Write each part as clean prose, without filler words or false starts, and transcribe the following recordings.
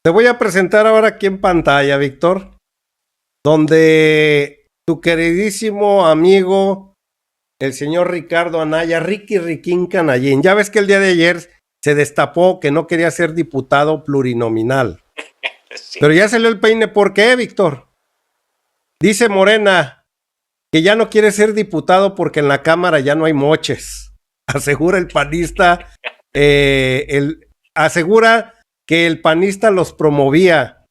Te voy a presentar ahora aquí en pantalla, Víctor, donde tu queridísimo amigo, el señor Ricardo Anaya, Ricky Riquín Canallín, ya ves que el día de ayer se destapó que no quería ser diputado plurinominal. Sí. Pero ya salió el peine. ¿Por qué, Víctor? Dice Morena que ya no quiere ser diputado porque en la Cámara ya no hay moches. Asegura el panista, asegura que el panista los promovía.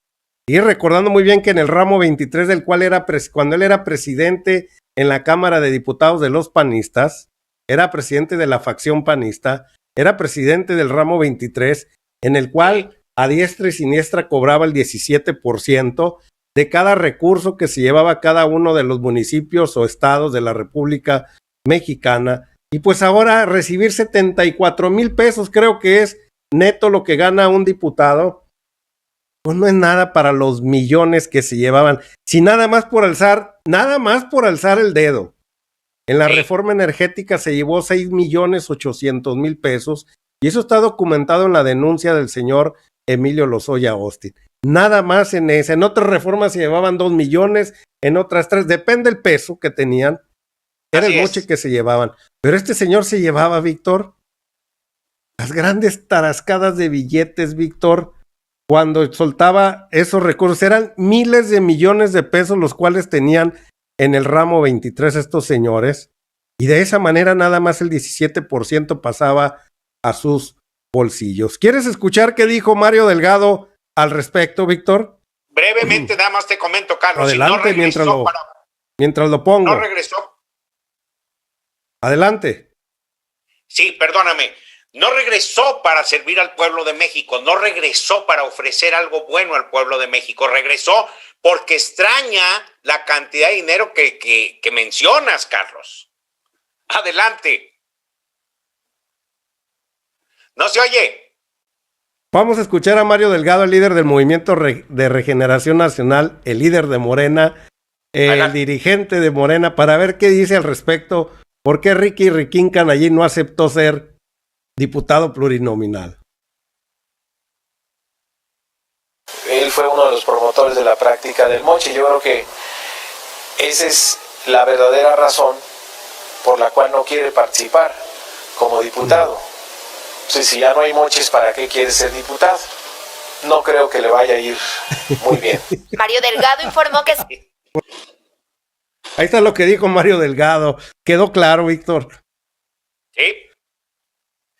Y recordando muy bien que en el ramo 23, del cual era cuando él era presidente en la Cámara de Diputados de los panistas, era presidente de la facción panista, era presidente del ramo 23, en el cual a diestra y siniestra cobraba el 17% de cada recurso que se llevaba a cada uno de los municipios o estados de la República Mexicana. Y pues ahora recibir 74,000 pesos, creo que es neto lo que gana un diputado, pues no es nada para los millones que se llevaban. Si nada más por alzar el dedo. En la reforma energética se llevó 6,800,000 pesos y eso está documentado en la denuncia del señor Emilio Lozoya Austin. Nada más en esa. En otras reformas se llevaban 2 millones, en otras 3, depende del peso que tenían. Era el moche que se llevaban. Pero este señor se llevaba, Víctor, las grandes tarascadas de billetes, Víctor, cuando soltaba esos recursos. Eran miles de millones de pesos los cuales tenían en el ramo 23 estos señores. Y de esa manera nada más el 17% pasaba a sus bolsillos. ¿Quieres escuchar qué dijo Mario Delgado al respecto, Víctor? Brevemente, nada más te comento, Carlos. Adelante, si no mientras lo pongo. No regresó. Adelante. Sí, perdóname. No regresó para servir al pueblo de México, no regresó para ofrecer algo bueno al pueblo de México, regresó porque extraña la cantidad de dinero que mencionas, Carlos. Adelante. ¿No se oye? Vamos a escuchar a Mario Delgado, el líder del Movimiento de Regeneración Nacional, el líder de Morena, el dirigente de Morena, para ver qué dice al respecto. ¿Por qué Ricky Riquín Canallín no aceptó ser diputado plurinominal? Él fue uno de los promotores de la práctica del moche. Yo creo que esa es la verdadera razón por la cual no quiere participar como diputado. Entonces, si ya no hay moches, ¿para qué quiere ser diputado? No creo que le vaya a ir muy bien. Mario Delgado informó que... Ahí está lo que dijo Mario Delgado. ¿Quedó claro, Víctor? Sí.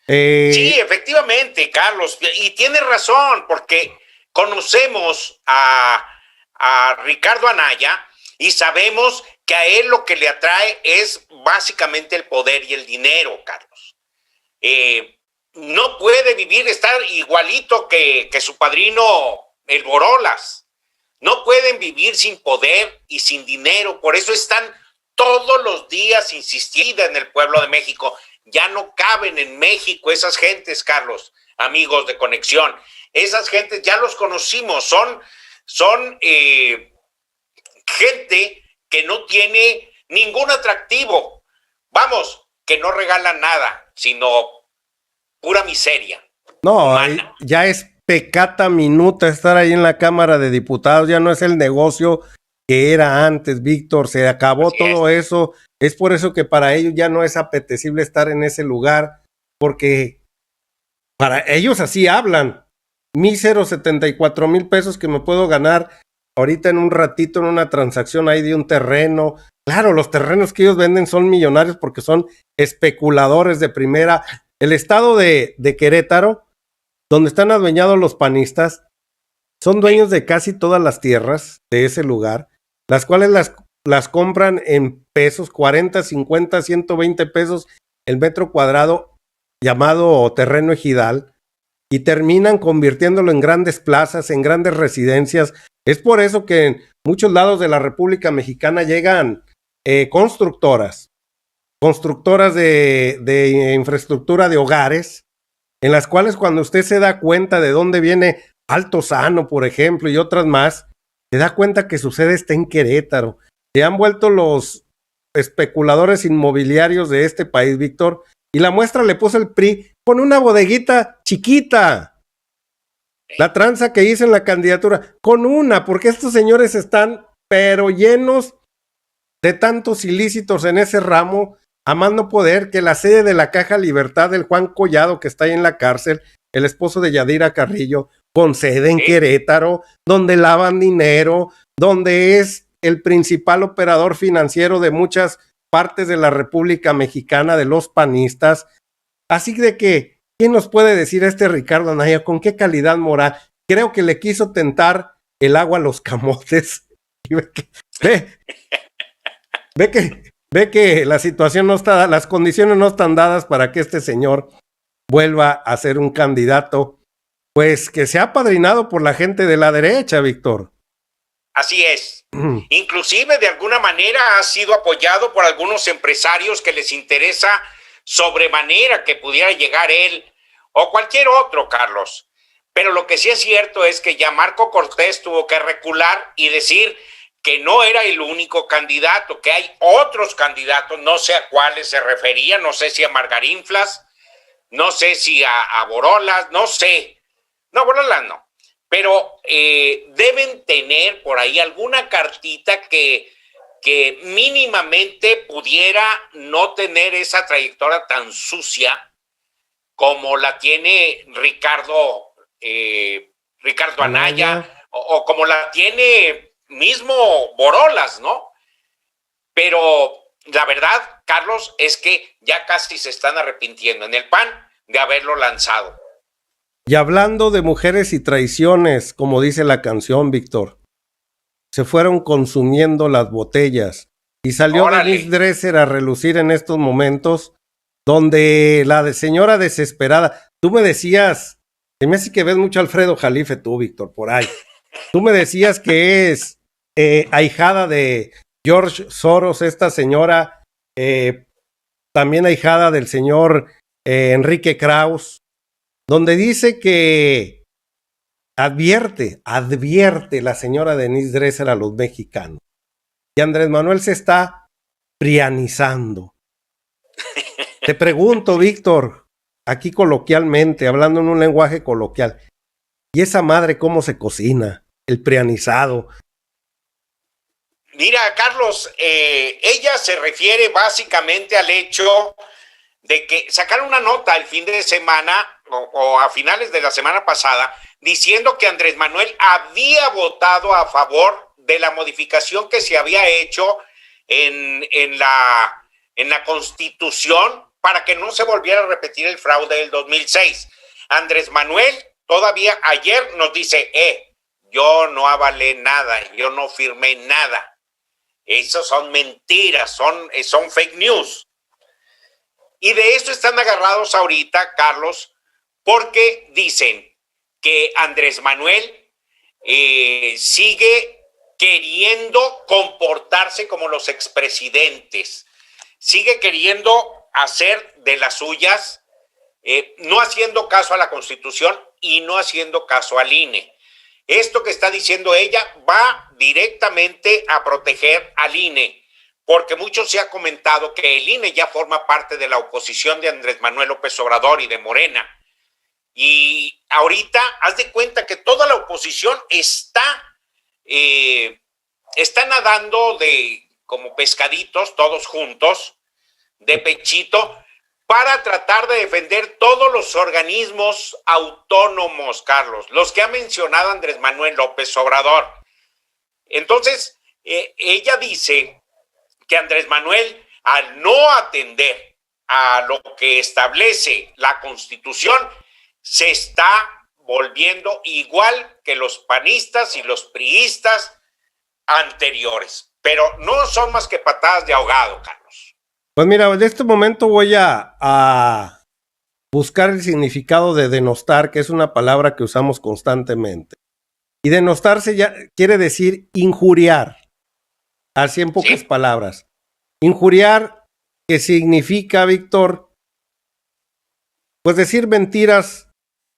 Sí, efectivamente, Carlos. Y tiene razón, porque conocemos a Ricardo Anaya y sabemos que a él lo que le atrae es básicamente el poder y el dinero, Carlos. No puede vivir, estar igualito que su padrino, el Borolas. No pueden vivir sin poder y sin dinero. Por eso están todos los días insistiendo en el pueblo de México. Ya no caben en México esas gentes, Carlos, amigos de Conexión. Esas gentes ya los conocimos. Son gente que no tiene ningún atractivo. Vamos, que no regalan nada, sino pura miseria. No, humana. Ya es pecata minuta estar ahí en la Cámara de Diputados, ya no es el negocio que era antes, Víctor, se acabó todo eso, es por eso que para ellos ya no es apetecible estar en ese lugar, porque para ellos así hablan, míseros 74,000 pesos que me puedo ganar ahorita en un ratito en una transacción ahí de un terreno. Claro, los terrenos que ellos venden son millonarios porque son especuladores de primera. El estado de Querétaro, donde están adueñados los panistas, son dueños de casi todas las tierras de ese lugar, las cuales las compran en pesos, 40, 50, 120 pesos el metro cuadrado, llamado terreno ejidal, y terminan convirtiéndolo en grandes plazas, en grandes residencias. Es por eso que en muchos lados de la República Mexicana llegan constructoras de infraestructura de hogares, en las cuales cuando usted se da cuenta de dónde viene Altozano, por ejemplo, y otras más, se da cuenta que su sede está en Querétaro. Se han vuelto los especuladores inmobiliarios de este país, Víctor, y la muestra le puso el PRI con una bodeguita chiquita. La tranza que hizo en la candidatura, con una, porque estos señores están, pero llenos de tantos ilícitos en ese ramo, a más no poder, que la sede de la Caja Libertad del Juan Collado, que está ahí en la cárcel, el esposo de Yadira Carrillo, con sede en Querétaro, donde lavan dinero, donde es el principal operador financiero de muchas partes de la República Mexicana, de los panistas. Así de que, ¿quién nos puede decir a este Ricardo Anaya con qué calidad moral? Creo que le quiso tentar el agua a los camotes. Y ve que la situación no está, las condiciones no están dadas para que este señor vuelva a ser un candidato, pues que se ha apadrinado por la gente de la derecha, Víctor. Así es. Inclusive, de alguna manera, ha sido apoyado por algunos empresarios que les interesa sobremanera que pudiera llegar él o cualquier otro, Carlos. Pero lo que sí es cierto es que ya Marco Cortés tuvo que recular y decir que no era el único candidato, que hay otros candidatos, no sé a cuáles se refería, no sé si a Margarinflas, no sé si a Borolas, no sé. No, Borolas no. Pero deben tener por ahí alguna cartita que mínimamente pudiera no tener esa trayectoria tan sucia como la tiene Ricardo Anaya o como la tiene mismo Borolas, ¿no? Pero la verdad, Carlos, es que ya casi se están arrepintiendo en el PAN de haberlo lanzado. Y hablando de mujeres y traiciones, como dice la canción, Víctor, se fueron consumiendo las botellas y salió Denise Dresser a relucir en estos momentos donde la señora desesperada, tú me decías, se me hace que ves mucho a Alfredo Jalife tú, Víctor, por ahí. Tú me decías que es ahijada de George Soros, esta señora, también ahijada del señor Enrique Krauss, donde dice que advierte la señora Denise Dresser a los mexicanos y Andrés Manuel se está prianizando. Te pregunto, Víctor, aquí coloquialmente, hablando en un lenguaje coloquial, ¿y esa madre cómo se cocina? El prianizado. Mira, Carlos, ella se refiere básicamente al hecho de que sacaron una nota el fin de semana o a finales de la semana pasada diciendo que Andrés Manuel había votado a favor de la modificación que se había hecho en la Constitución para que no se volviera a repetir el fraude del 2006. Andrés Manuel todavía ayer nos dice, yo no avalé nada, yo no firmé nada. Eso son mentiras, son fake news. Y de esto están agarrados ahorita, Carlos, porque dicen que Andrés Manuel sigue queriendo comportarse como los expresidentes, sigue queriendo hacer de las suyas, no haciendo caso a la Constitución y no haciendo caso al INE. Esto que está diciendo ella va directamente a proteger al INE, porque mucho se ha comentado que el INE ya forma parte de la oposición de Andrés Manuel López Obrador y de Morena. Y ahorita haz de cuenta que toda la oposición está nadando como pescaditos, todos juntos, de pechito, para tratar de defender todos los organismos autónomos, Carlos, los que ha mencionado Andrés Manuel López Obrador. Entonces, ella dice que Andrés Manuel, al no atender a lo que establece la Constitución, se está volviendo igual que los panistas y los priistas anteriores. Pero no son más que patadas de ahogado, Carlos. Pues mira, en este momento voy a buscar el significado de denostar, que es una palabra que usamos constantemente. Y denostarse ya quiere decir injuriar, así en pocas palabras. Injuriar, que significa, Víctor, pues decir mentiras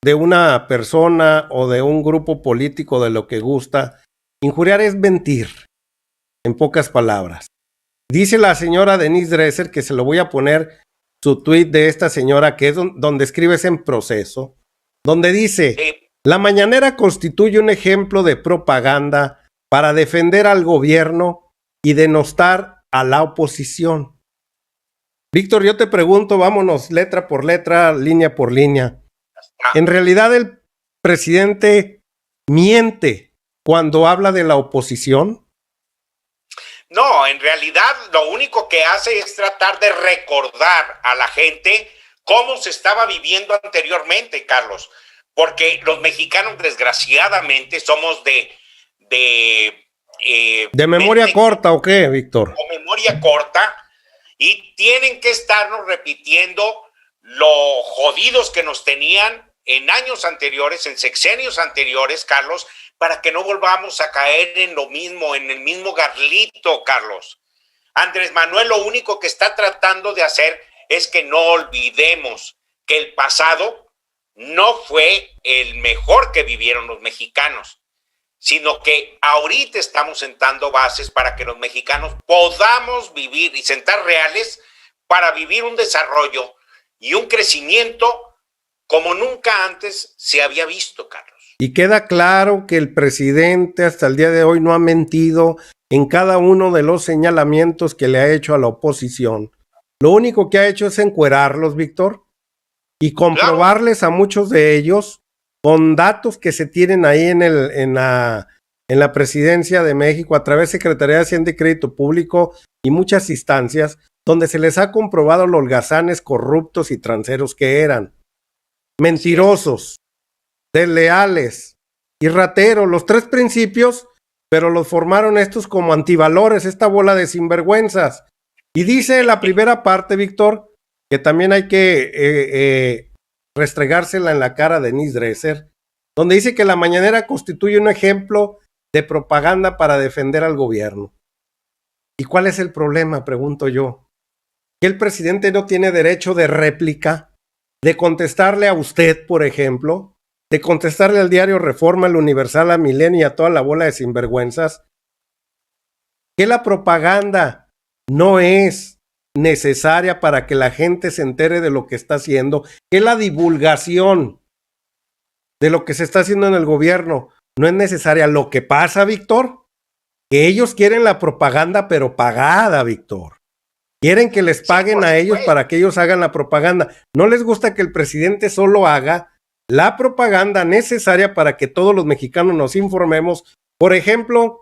de una persona o de un grupo político, de lo que gusta. Injuriar es mentir, en pocas palabras. Dice la señora Denise Dresser, que se lo voy a poner su tweet de esta señora, que es donde escribes en proceso, donde dice, La mañanera constituye un ejemplo de propaganda para defender al gobierno y denostar a la oposición. Víctor, yo te pregunto, vámonos letra por letra, línea por línea. En realidad el presidente miente cuando habla de la oposición. No, en realidad lo único que hace es tratar de recordar a la gente cómo se estaba viviendo anteriormente, Carlos, porque los mexicanos desgraciadamente somos de memoria corta o qué, Víctor. O memoria corta, y tienen que estarnos repitiendo lo jodidos que nos tenían en años anteriores, en sexenios anteriores, Carlos, para que no volvamos a caer en lo mismo, en el mismo garlito, Carlos. Andrés Manuel lo único que está tratando de hacer es que no olvidemos que el pasado no fue el mejor que vivieron los mexicanos, sino que ahorita estamos sentando bases para que los mexicanos podamos vivir y sentar reales para vivir un desarrollo y un crecimiento como nunca antes se había visto, Carlos. Y queda claro que el presidente hasta el día de hoy no ha mentido en cada uno de los señalamientos que le ha hecho a la oposición. Lo único que ha hecho es encuerarlos, Víctor, y comprobarles a muchos de ellos con datos que se tienen ahí en la Presidencia de México a través de Secretaría de Hacienda y Crédito Público y muchas instancias donde se les ha comprobado los holgazanes corruptos y transeros que eran. Mentirosos, desleales y rateros, los tres principios, pero los formaron estos como antivalores, esta bola de sinvergüenzas. Y dice la primera parte, Víctor, que también hay que restregársela en la cara a Denise Dresser, donde dice que la mañanera constituye un ejemplo de propaganda para defender al gobierno. ¿Y cuál es el problema? Pregunto yo. Que el presidente no tiene derecho de réplica, de contestarle a usted, por ejemplo, de contestarle al diario Reforma, al Universal, a Milenio y a toda la bola de sinvergüenzas. Que la propaganda no es necesaria para que la gente se entere de lo que está haciendo, que la divulgación de lo que se está haciendo en el gobierno no es necesaria. Lo que pasa, Víctor, que ellos quieren la propaganda pero pagada, Víctor. Quieren que les paguen a ellos para que ellos hagan la propaganda. No les gusta que el presidente solo haga la propaganda necesaria para que todos los mexicanos nos informemos, por ejemplo,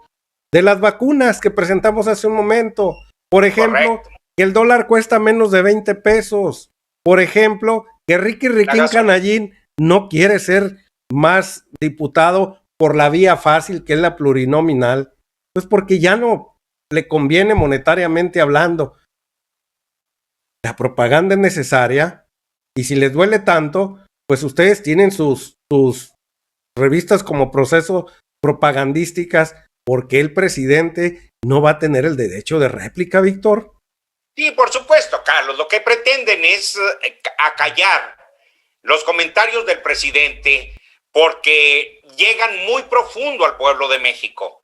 de las vacunas que presentamos hace un momento, por ejemplo, que el dólar cuesta menos de 20 pesos, por ejemplo, que Ricky Riquín Canallín no quiere ser más diputado por la vía fácil, que es la plurinominal, pues porque ya no le conviene monetariamente hablando. La propaganda es necesaria, y si les duele tanto, pues ustedes tienen sus revistas como Proceso propagandísticas, porque el presidente no va a tener el derecho de réplica, Víctor. Sí, por supuesto, Carlos. Lo que pretenden es acallar los comentarios del presidente porque llegan muy profundo al pueblo de México.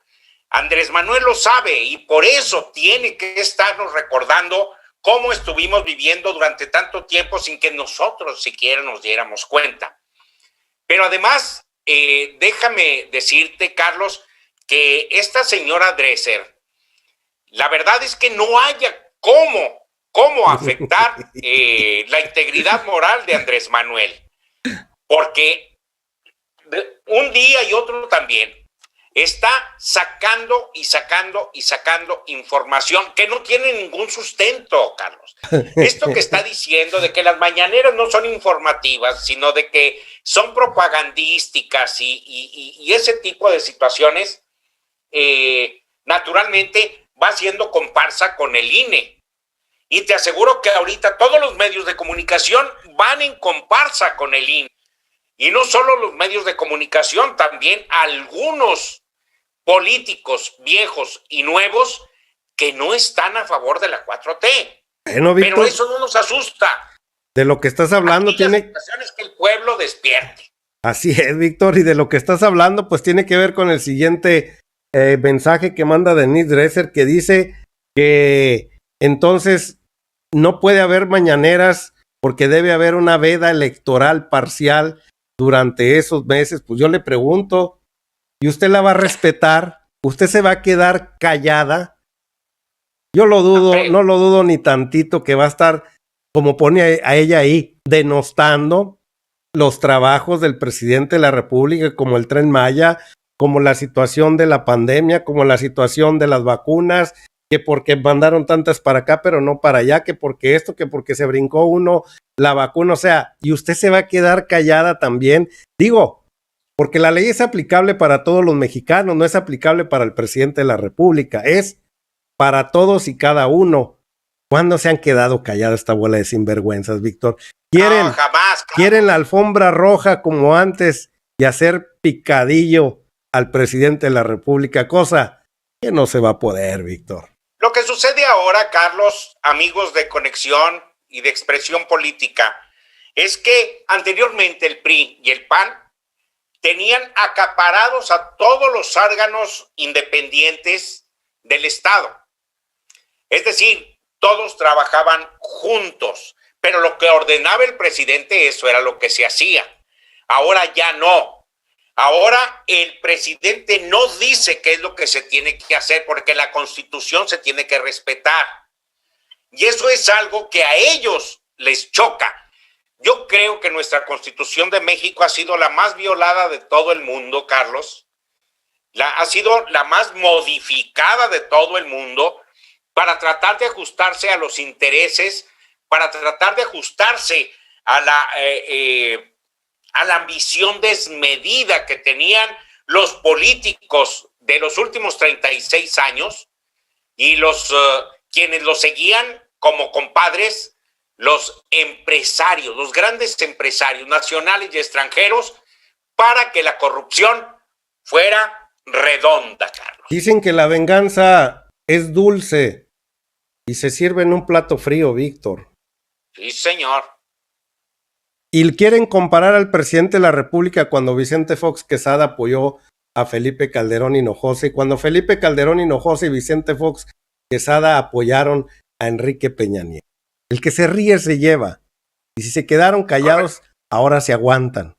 Andrés Manuel lo sabe y por eso tiene que estarnos recordando cómo estuvimos viviendo durante tanto tiempo sin que nosotros siquiera nos diéramos cuenta. Pero además, déjame decirte, Carlos, que esta señora Dresser, la verdad es que no haya cómo afectar la integridad moral de Andrés Manuel, porque un día y otro también está sacando información que no tiene ningún sustento, Carlos. Esto que está diciendo de que las mañaneras no son informativas, sino de que son propagandísticas y ese tipo de situaciones, naturalmente va haciendo comparsa con el INE. Y te aseguro que ahorita todos los medios de comunicación van en comparsa con el INE. Y no solo los medios de comunicación, también algunos políticos viejos y nuevos que no están a favor de la 4T. Bueno, Víctor, pero eso no nos asusta. De lo que estás hablando aquí la situación es que el pueblo despierte. Así es, Víctor, y de lo que estás hablando pues tiene que ver con el siguiente mensaje que manda Denise Dresser, que dice que entonces no puede haber mañaneras porque debe haber una veda electoral parcial durante esos meses, pues yo le pregunto, ¿y usted la va a respetar? ¿Usted se va a quedar callada? Yo lo dudo, no lo dudo ni tantito que va a estar, como pone a ella ahí, denostando los trabajos del presidente de la República, como el Tren Maya, como la situación de la pandemia, como la situación de las vacunas, que porque mandaron tantas para acá, pero no para allá, que porque esto, que porque se brincó uno la vacuna, o sea, y usted se va a quedar callada también. Digo, porque la ley es aplicable para todos los mexicanos, no es aplicable para el presidente de la República, es para todos y cada uno. ¿Cuándo se han quedado callados esta bola de sinvergüenzas, Víctor? Quieren, no, jamás, quieren la alfombra roja como antes y hacer picadillo al presidente de la República, cosa que no se va a poder, Víctor. Lo que sucede ahora, Carlos, amigos de Conexión y de Expresión Política, es que anteriormente el PRI y el PAN tenían acaparados a todos los órganos independientes del Estado. Es decir, todos trabajaban juntos, pero lo que ordenaba el presidente, eso era lo que se hacía. Ahora ya no. Ahora el presidente no dice qué es lo que se tiene que hacer porque la Constitución se tiene que respetar. Y eso es algo que a ellos les choca. Yo creo que nuestra Constitución de México ha sido la más violada de todo el mundo, Carlos. Ha sido la más modificada de todo el mundo para tratar de ajustarse a los intereses, para tratar de ajustarse a la ambición desmedida que tenían los políticos de los últimos 36 años y quienes los seguían como compadres, los empresarios, los grandes empresarios nacionales y extranjeros, para que la corrupción fuera redonda, Carlos. Dicen que la venganza es dulce y se sirve en un plato frío, Víctor. Sí, señor. Y quieren comparar al presidente de la República cuando Vicente Fox Quesada apoyó a Felipe Calderón Hinojosa y cuando Felipe Calderón Hinojosa y Vicente Fox Quesada apoyaron a Enrique Peña Nieto. El que se ríe se lleva. Y si se quedaron callados, ahora se aguantan.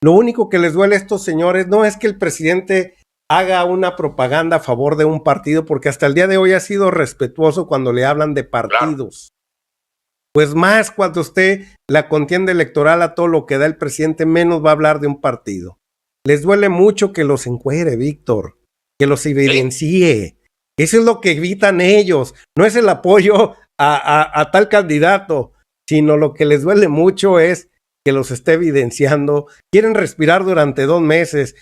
Lo único que les duele a estos señores no es que el presidente haga una propaganda a favor de un partido, porque hasta el día de hoy ha sido respetuoso cuando le hablan de partidos. Claro. Pues más cuando usted la contienda electoral a todo lo que da el presidente, menos va a hablar de un partido. Les duele mucho que los encuere, Víctor, que los evidencie. ¿Sí? Eso es lo que evitan ellos. No es el apoyo a tal candidato, sino lo que les duele mucho es que los esté evidenciando. Quieren respirar durante 2 meses.